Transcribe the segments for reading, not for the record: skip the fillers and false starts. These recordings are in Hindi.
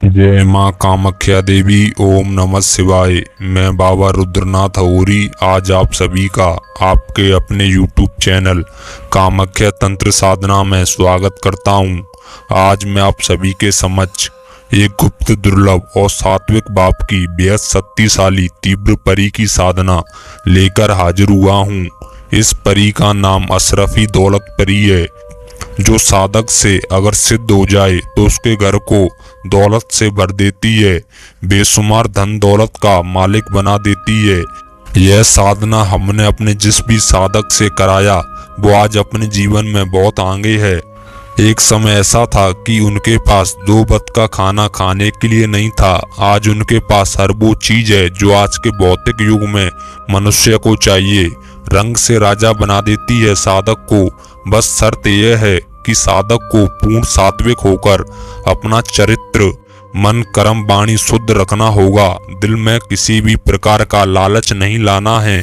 जय माँ कामाख्या देवी। ओम नमः शिवाय। मैं बाबा रुद्रनाथ औरी आज आप सभी का आपके अपने YouTube चैनल कामाख्या तंत्र साधना में स्वागत करता हूँ। आज मैं आप सभी के समक्ष एक गुप्त, दुर्लभ और सात्विक बाप की बेहद शक्तिशाली तीव्र परी की साधना लेकर हाजिर हुआ हूँ। इस परी का नाम अशरफी दौलत परी है, जो साधक से अगर सिद्ध हो जाए तो उसके घर को दौलत से भर देती है, बेशुमार धन दौलत का मालिक बना देती है। यह साधना हमने अपने जिस भी साधक से कराया वो आज अपने जीवन में बहुत आगे है। एक समय ऐसा था कि उनके पास 2 वक्त का खाना खाने के लिए नहीं था। आज उनके पास हर वो चीज है जो आज के भौतिक युग में मनुष्य को चाहिए। रंग से राजा बना देती है साधक को। बस शर्त यह है कि साधक को पूर्ण सात्विक होकर अपना चरित्र, मन, कर्म, वाणी शुद्ध रखना होगा। दिल में किसी भी प्रकार का लालच नहीं लाना है,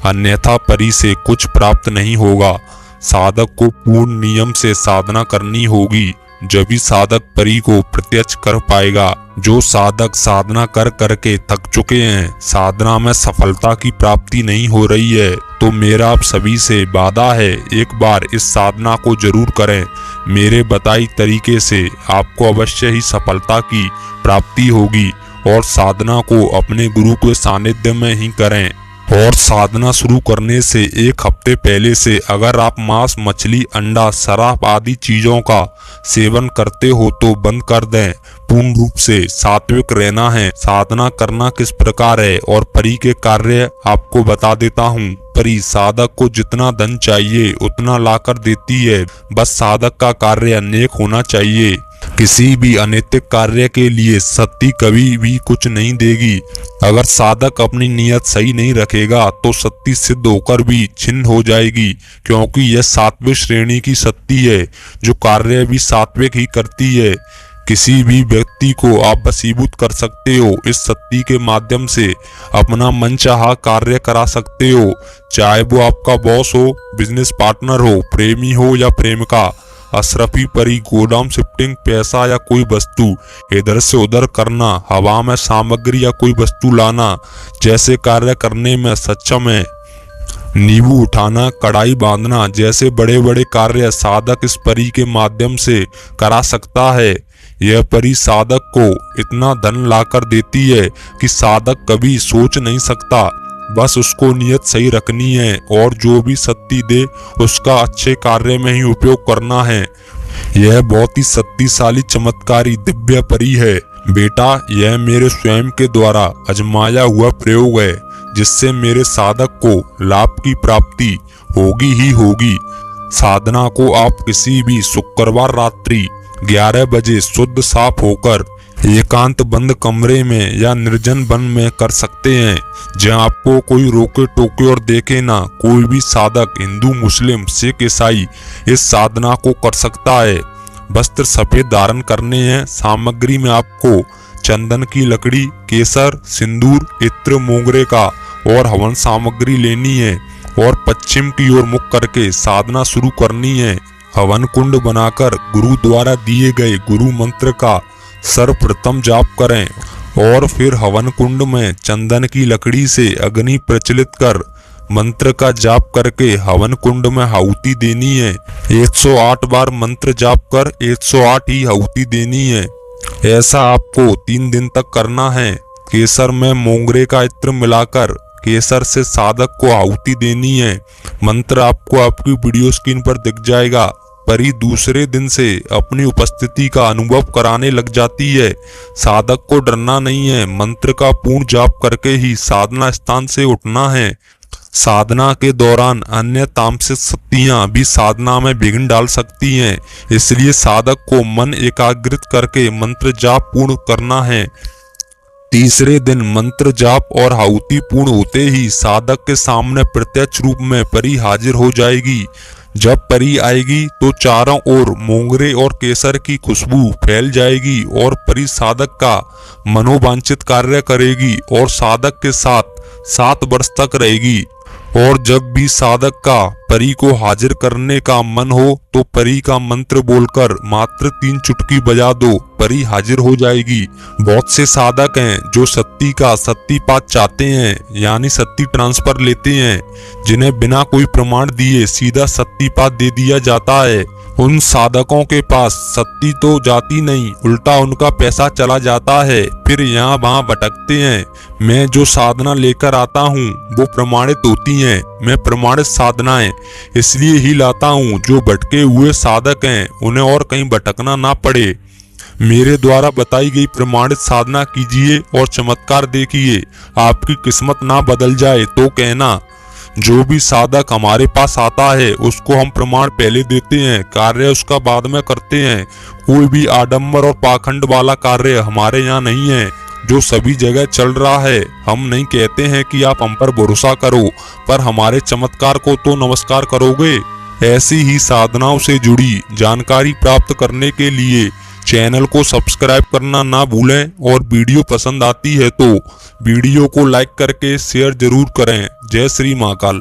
अन्यथा परी से कुछ प्राप्त नहीं होगा। साधक को पूर्ण नियम से साधना करनी होगी, जभी साधक परी को प्रत्यक्ष कर पाएगा। जो साधक साधना कर करके थक चुके हैं, साधना में सफलता की प्राप्ति नहीं हो रही है, तो मेरा आप सभी से वादा है, एक बार इस साधना को जरूर करें। मेरे बताई तरीके से आपको अवश्य ही सफलता की प्राप्ति होगी। और साधना को अपने गुरु के सानिध्य में ही करें। और साधना शुरू करने से 1 हफ्ते पहले से अगर आप मांस, मछली, अंडा, शराब आदि चीजों का सेवन करते हो तो बंद कर दें। पूर्ण रूप से सात्विक रहना है। साधना करना किस प्रकार है और परी के कार्य आपको बता देता हूँ। परी साधक को जितना धन चाहिए उतना लाकर देती है। बस साधक का कार्य नेक होना चाहिए। किसी भी अनैतिक कार्य के लिए शक्ति कभी भी कुछ नहीं देगी। अगर साधक अपनी नियत सही नहीं रखेगा तो शक्ति सिद्ध होकर भी छिन्न हो जाएगी, क्योंकि यह सात्विक श्रेणी की शक्ति है जो कार्य भी सात्विक ही करती है। किसी भी व्यक्ति को आप वशीभूत कर सकते हो। इस शक्ति के माध्यम से अपना मनचाहा कार्य करा सकते हो, चाहे वो आपका बॉस हो, बिजनेस पार्टनर हो, प्रेमी हो या प्रेमिका। अशरफी परी गोदाम शिफ्टिंग, पैसा या कोई वस्तु इधर से उधर करना, हवा में सामग्री या कोई वस्तु लाना जैसे कार्य करने में सक्षम है। नींबू उठाना, कढ़ाई बांधना जैसे बड़े बड़े कार्य साधक इस परी के माध्यम से करा सकता है। यह परी साधक को इतना धन लाकर देती है कि साधक कभी सोच नहीं सकता। बस उसको नियत सही रखनी है और जो भी शक्ति दे उसका अच्छे कार्य में ही उपयोग करना है। यह बहुत ही शक्तिशाली, चमत्कारी, दिव्य परी है। बेटा, यह मेरे स्वयं के द्वारा आजमाया हुआ प्रयोग है, जिससे मेरे साधक को लाभ की प्राप्ति होगी ही होगी। साधना को आप किसी भी शुक्रवार रात्रि 11 बजे शुद्ध साफ होकर एकांत बंद कमरे में या निर्जन वन में कर सकते हैं, जहां आपको कोई रोके टोके और देखे ना। कोई भी साधक, हिंदू, मुस्लिम, सिख, ईसाई इस साधना को कर सकता है। वस्त्र सफेद धारण करने हैं। सामग्री में आपको चंदन की लकड़ी, केसर, सिंदूर, इत्र, मोगरे का और हवन सामग्री लेनी है और पश्चिम की ओर मुख करके साधना शुरू करनी है। हवन कुंड बनाकर गुरु द्वारा दिए गए गुरु मंत्र का सर्वप्रथम जाप करें और फिर हवन कुंड में चंदन की लकड़ी से अग्नि प्रज्वलित कर मंत्र का जाप करके हवन कुंड में आहुति देनी है। 108 बार मंत्र जाप कर 108 ही आहुति देनी है। ऐसा आपको 3 दिन तक करना है। केसर में मोंगरे का इत्र मिलाकर केसर से साधक को आहुति देनी है। मंत्र आपको आपकी वीडियो स्क्रीन पर दिख जाएगा। परी दूसरे दिन से अपनी उपस्थिति का अनुभव कराने लग जाती है। साधक को डरना नहीं है। मंत्र का पूर्ण जाप करके ही साधना स्थान से उठना है। साधना के दौरान अन्य तामसिक शक्तियां भी साधना में विघ्न डाल सकती हैं, इसलिए साधक को मन एकाग्रित करके मंत्र जाप पूर्ण करना है। तीसरे दिन मंत्र जाप और आहुति पूर्ण होते ही साधक के सामने प्रत्यक्ष रूप में परी हाजिर हो जाएगी। जब परी आएगी तो चारों ओर मोंगरे और केसर की खुशबू फैल जाएगी और परी साधक का मनोवांछित कार्य करेगी और साधक के साथ 7 वर्ष तक रहेगी। और जब भी साधक का परी को हाजिर करने का मन हो तो परी का मंत्र बोलकर मात्र 3 चुटकी बजा दो, परी हाजिर हो जाएगी। बहुत से साधक हैं जो सत्ती का सत्तीपात चाहते हैं, यानी सत्ती ट्रांसफर लेते हैं, जिन्हें बिना कोई प्रमाण दिए सीधा सत्तीपात दे दिया जाता है। उन साधकों के पास सत्ती तो जाती नहीं, उल्टा उनका पैसा चला जाता है, फिर यहाँ वहाँ भटकते हैं। मैं जो साधना लेकर आता हूँ वो प्रमाणित होती हैं, मैं प्रमाणित साधनाएं इसलिए ही लाता हूँ जो भटके हुए साधक हैं उन्हें और कहीं भटकना ना पड़े। मेरे द्वारा बताई गई प्रमाणित साधना कीजिए और चमत्कार देखिए। आपकी किस्मत ना बदल जाए तो कहना। जो भी साधक हमारे पास आता है उसको हम प्रमाण पहले देते हैं, कार्य उसका बाद में करते हैं। कोई भी आडंबर और पाखंड वाला कार्य हमारे यहाँ नहीं है जो सभी जगह चल रहा है। हम नहीं कहते हैं कि आप हम पर भरोसा करो, पर हमारे चमत्कार को तो नमस्कार करोगे। ऐसी ही साधनाओं से जुड़ी जानकारी प्राप्त करने के लिए चैनल को सब्सक्राइब करना ना भूलें और वीडियो पसंद आती है तो वीडियो को लाइक करके शेयर जरूर करें। जय श्री महाकाल।